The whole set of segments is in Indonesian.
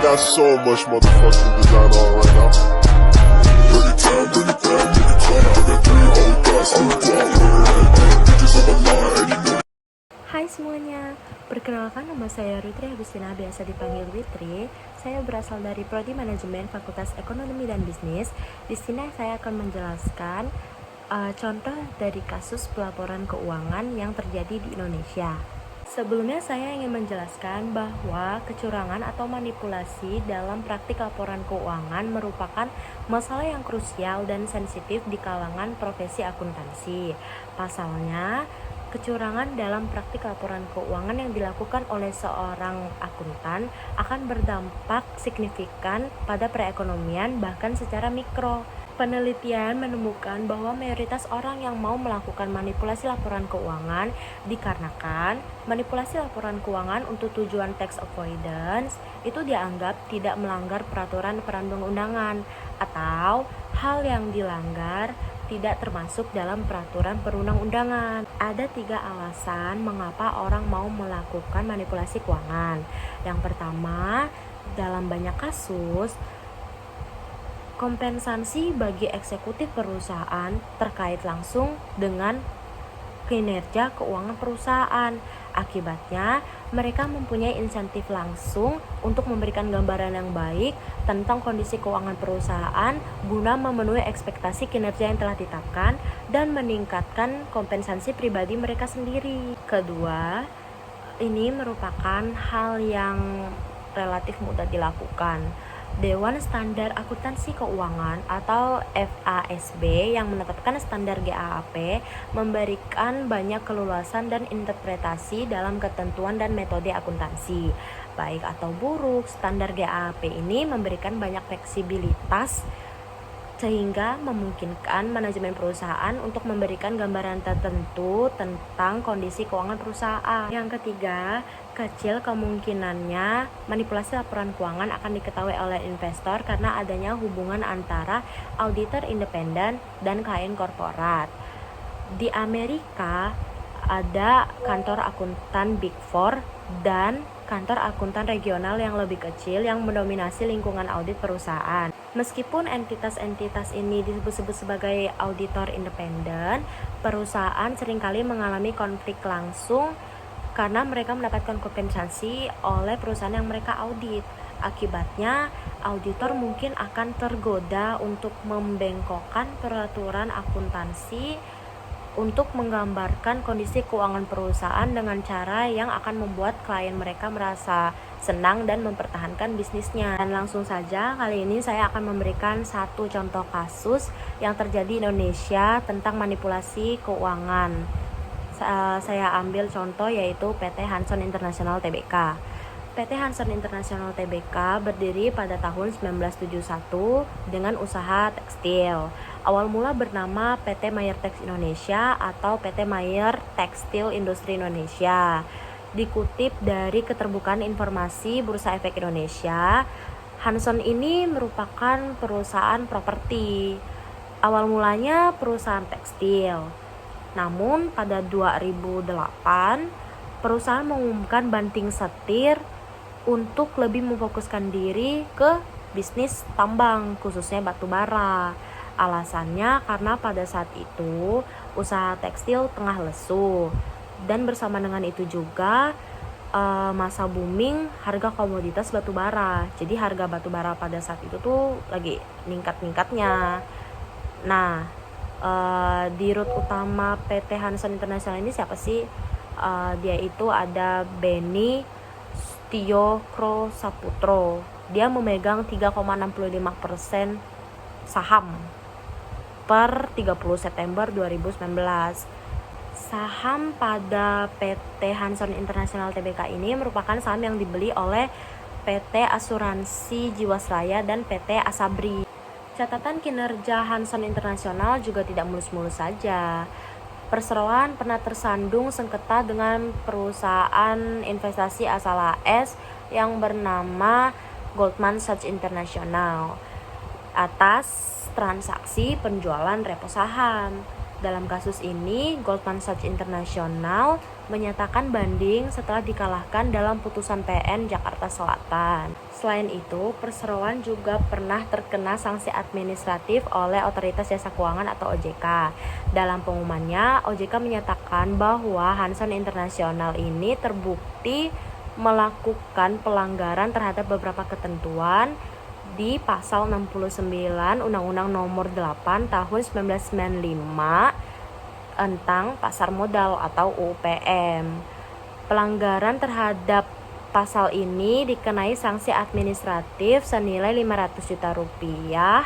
got so much motherfucking design on right now. Bring it down, nigga, clown. I got 3 old guys on the block, bitches on my line, and you know. Hai semuanya, perkenalkan nama saya Witri Agustina, biasa dipanggil Witri. Saya berasal dari Prodi Manajemen Fakultas Ekonomi dan Bisnis. Di sini saya akan menjelaskan contoh dari kasus pelaporan keuangan yang terjadi di Indonesia. Sebelumnya saya ingin menjelaskan bahwa kecurangan atau manipulasi dalam praktik laporan keuangan merupakan masalah yang krusial dan sensitif di kalangan profesi akuntansi. Pasalnya, kecurangan dalam praktik laporan keuangan yang dilakukan oleh seorang akuntan akan berdampak signifikan pada perekonomian bahkan secara mikro. Penelitian menemukan bahwa mayoritas orang yang mau melakukan manipulasi laporan keuangan dikarenakan manipulasi laporan keuangan untuk tujuan tax avoidance itu dianggap tidak melanggar peraturan perundang-undangan atau hal yang dilanggar tidak termasuk dalam peraturan perundang-undangan. Ada 3 alasan mengapa orang mau melakukan manipulasi keuangan. Yang pertama, dalam banyak kasus, kompensasi bagi eksekutif perusahaan terkait langsung dengan kinerja keuangan perusahaan. Akibatnya, mereka mempunyai insentif langsung untuk memberikan gambaran yang baik tentang kondisi keuangan perusahaan guna memenuhi ekspektasi kinerja yang telah ditetapkan dan meningkatkan kompensasi pribadi mereka sendiri. Kedua, ini merupakan hal yang relatif mudah dilakukan. Dewan Standar Akuntansi Keuangan atau FASB yang menetapkan standar GAAP memberikan banyak keluasan dan interpretasi dalam ketentuan dan metode akuntansi. Baik atau buruk, standar GAAP ini memberikan banyak fleksibilitas sehingga memungkinkan manajemen perusahaan untuk memberikan gambaran tertentu tentang kondisi keuangan perusahaan. Yang ketiga, kecil kemungkinannya manipulasi laporan keuangan akan diketahui oleh investor karena adanya hubungan antara auditor independen dan klien korporat. Di Amerika ada kantor akuntan Big Four dan kantor akuntan regional yang lebih kecil yang mendominasi lingkungan audit perusahaan. Meskipun entitas-entitas ini disebut-sebut sebagai auditor independen, perusahaan seringkali mengalami konflik langsung karena mereka mendapatkan kompensasi oleh perusahaan yang mereka audit. Akibatnya, auditor mungkin akan tergoda untuk membengkokkan peraturan akuntansi untuk menggambarkan kondisi keuangan perusahaan dengan cara yang akan membuat klien mereka merasa senang dan mempertahankan bisnisnya. Dan langsung saja, kali ini saya akan memberikan satu contoh kasus yang terjadi di Indonesia tentang manipulasi keuangan. Saya ambil contoh yaitu PT Hanson International Tbk. PT Hanson International Tbk berdiri pada tahun 1971 dengan usaha tekstil. Awal mula bernama PT Mayer Tex Indonesia atau PT Mayer Tekstil Industri Indonesia. Dikutip dari Keterbukaan Informasi Bursa Efek Indonesia, Hanson ini merupakan perusahaan properti. Awal mulanya perusahaan tekstil. Namun pada 2008, perusahaan mengumumkan banting setir untuk lebih memfokuskan diri ke bisnis tambang, khususnya batu bara. Alasannya karena pada saat itu usaha tekstil tengah lesu dan bersama dengan itu juga masa booming harga komoditas batu bara. Jadi harga batu bara pada saat itu tuh lagi ningkat-ningkatnya. Nah, dirut utama PT Hanson International ini siapa sih? Dia itu ada Beni Tio Saputro. Dia memegang 3,65% saham per 30 September 2019. Saham pada PT Hanson International Tbk ini merupakan saham yang dibeli oleh PT Asuransi Jiwasraya dan PT Asabri. Catatan kinerja Hanson International juga tidak mulus-mulus saja. Perseroan pernah tersandung sengketa dengan perusahaan investasi asal AS yang bernama Goldman Sachs International atas transaksi penjualan repo saham. Dalam kasus ini, Goldman Sachs International menyatakan banding setelah dikalahkan dalam putusan PN Jakarta Selatan. Selain itu, perseroan juga pernah terkena sanksi administratif oleh Otoritas Jasa Keuangan atau OJK. Dalam pengumumannya, OJK menyatakan bahwa Hanson International ini terbukti melakukan pelanggaran terhadap beberapa ketentuan di pasal 69 Undang-Undang Nomor 8 Tahun 1995 tentang pasar modal atau UPM. Pelanggaran terhadap pasal ini dikenai sanksi administratif senilai 500 juta rupiah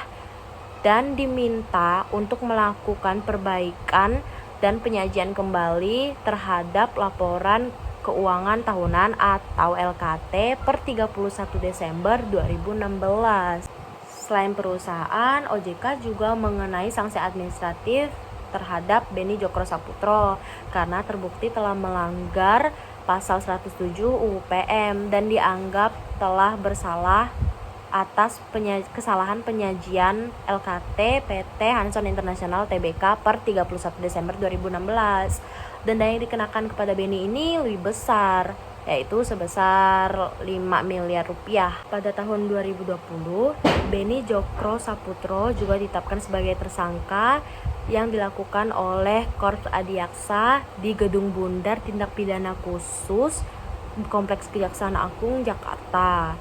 dan diminta untuk melakukan perbaikan dan penyajian kembali terhadap laporan keuangan tahunan atau LKT per 31 Desember 2016. Selain perusahaan, OJK juga mengenai sanksi administratif terhadap Beni Jokro Saputro karena terbukti telah melanggar pasal 107 UPM dan dianggap telah bersalah atas kesalahan penyajian LKT PT Hanson International Tbk per 31 Desember 2016. Denda yang dikenakan kepada Beni ini lebih besar, yaitu sebesar 5 miliar rupiah. Pada tahun 2020, Beni Jokro Saputro juga ditetapkan sebagai tersangka yang dilakukan oleh Korps Adiaksa di Gedung Bundar Tindak Pidana Khusus Kompleks Kejaksaan Agung Jakarta.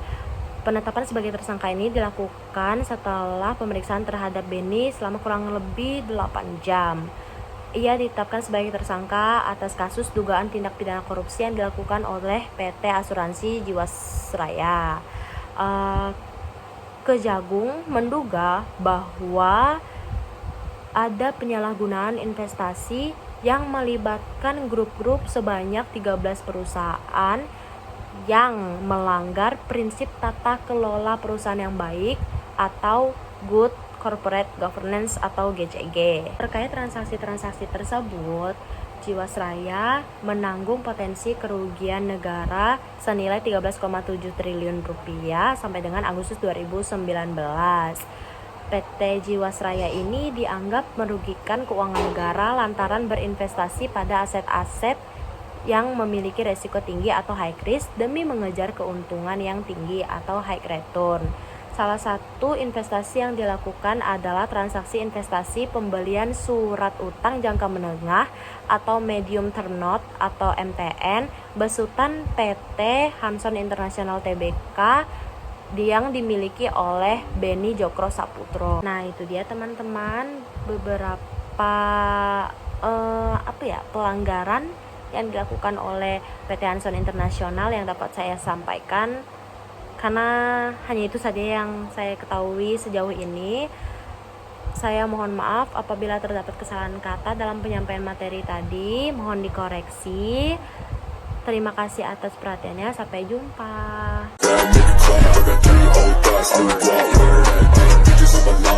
Penetapan sebagai tersangka ini dilakukan setelah pemeriksaan terhadap Beni selama kurang lebih 8 jam. Ia ditetapkan sebagai tersangka atas kasus dugaan tindak pidana korupsi yang dilakukan oleh PT Asuransi Jiwasraya. Kejagung menduga bahwa ada penyalahgunaan investasi yang melibatkan grup-grup sebanyak 13 perusahaan yang melanggar prinsip tata kelola perusahaan yang baik atau Good Corporate Governance atau GCG. Terkait transaksi-transaksi tersebut, Jiwasraya menanggung potensi kerugian negara senilai 13,7 triliun rupiah sampai dengan Agustus 2019. PT Jiwasraya ini dianggap merugikan keuangan negara lantaran berinvestasi pada aset-aset yang memiliki resiko tinggi atau high risk demi mengejar keuntungan yang tinggi atau high return. Salah satu investasi yang dilakukan adalah transaksi investasi pembelian surat utang jangka menengah atau medium term note atau MTN besutan PT Hanson International Tbk yang dimiliki oleh Beni Jokro Saputro. Nah, itu dia teman-teman beberapa pelanggaran yang dilakukan oleh PT Hanson International yang dapat saya sampaikan, karena hanya itu saja yang saya ketahui sejauh ini. Saya mohon maaf apabila terdapat kesalahan kata dalam penyampaian materi tadi, mohon dikoreksi. Terima kasih atas perhatiannya, sampai jumpa. That nigga cry, I got 3 old thoughts, I'm wild, bitches on my line.